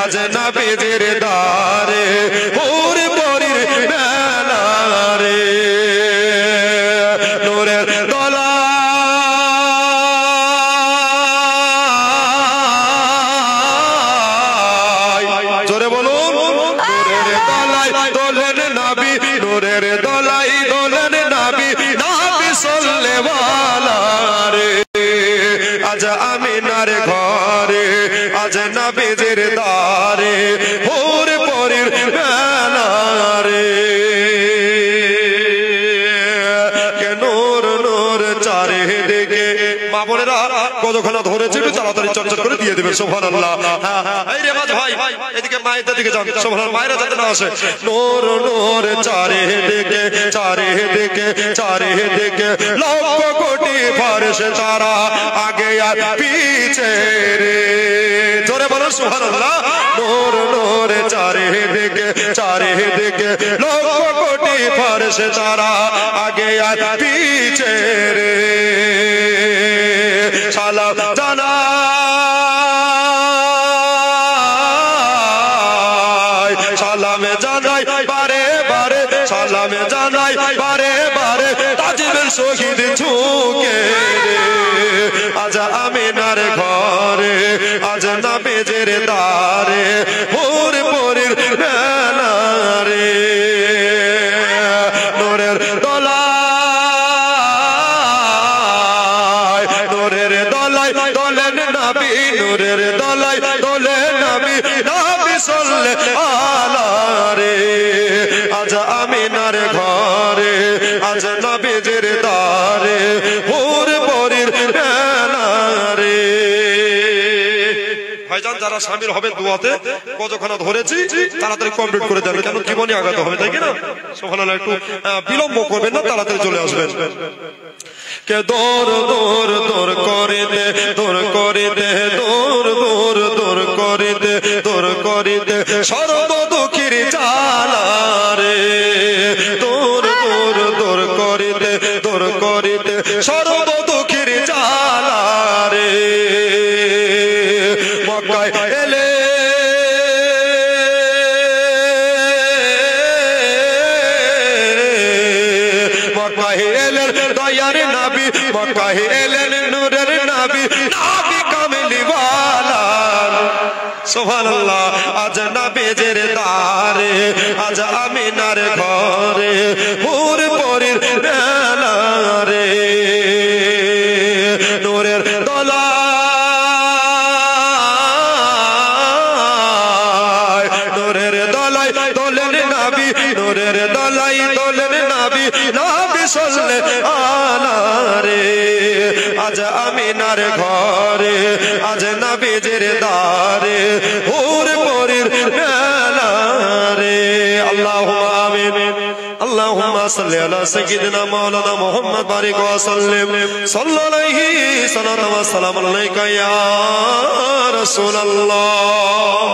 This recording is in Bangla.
আজ নবীজির দারে হুর পরির মেলা রে নূরের দোলায় জোরে বলুন নূরের দোলায় দোলেন নবী নূরের দোলায় দোলেন নবী নবী সাল্লেওয়ালা রে আজ আমিনার ঘরে আজ নবীজির দারে হুর পরির মেলা রে কে নূর নূর চারিদিকে মা বোনেরা কতক্ষণ ধরেছে একটু তাড়াতাড়ি চটচট করে দিয়ে দেবে সুবহানাল্লাহ এই রেওয়াজ ভাই এদিকে মায়েদের দিকে যান সুবহানাল্লাহ মায়েরা যাতে না আসে নূর নূর চারিদিকে চারিদিকে চারিদিকে লক্ষ কোটি ফেরেশতা আগে আর পিছে রে জোরে বলুন সুবহানাল্লাহ নূর নূর চারিদিকে চারিদিকে লক্ষ কোটি ফেরেশতা আগে আর পিছে রে সালাম জানাই সালামে জানাই বারে বারে সালামে জানাই বারে বারে তাজবের শহীদ ঝুঁকে আজ আমিনার ঘরে আজ নবীজির দারে হুর পরির মেলা রে নূরের দোলায় নূরের দোলায় দোলেন নবী নূরের দোলায় দোলেন নবী নবী সাল্লেল্লাহু রে আজ আমিনার ঘরে আজ নবীজির দারে হুর পরির মেলা রে ভাইজান যারা শামিল হবেন দুয়াতে কতক্ষণ ধরেছি তাড়াতাড়ি কমপ্লিট করে দেবেন কেন জীবনে আগাতে হবে তাই কি না সুবহানাল্লাহ একটু বিলম্ব করবেন না তাড়াতাড়ি চলে আসবেন কে দৌড় দৌড় দৌড় করে দে দৌড় করে দে দৌড় দৌড় দৌড় করে দে দৌড় করে দে সর্ব দুঃখীর জ্বালা রে দৌড় দৌড় দৌড় করে দে দৌড় করে দে সর্ব দুঃখীর জ্বালা রে মক্কায় এলে মক্কায় এলেন দয়ার নবী মক্কায় এলেন নূরের নবী নবী কামলিওয়ালা সুবহানাল্লাহ আজ নবীজির দারে আজ আমিনার ঘরে হুর পরির মেলা রে নূরের দোলায় নূরের দোলায় দোলেন নবী নূরের দোলায় দোলেন নবী নবী সাল্লেল্লাহু রে আজ আমিনার ঘরে আজ নবীজির দারে হুর পরির মেলা রে আল্লাহুম্মা আমিন আল্লাহুম্মা সাল্লি আলা সাইয়্যিদিনা মাওলানা মুহাম্মদ বারিক ওয়া সাল্লিম সাল্লাল্লাহু আলাইহি সাল্লাম ওয়া সালামু আলাইকা ইয়া রাসূলুল্লাহ।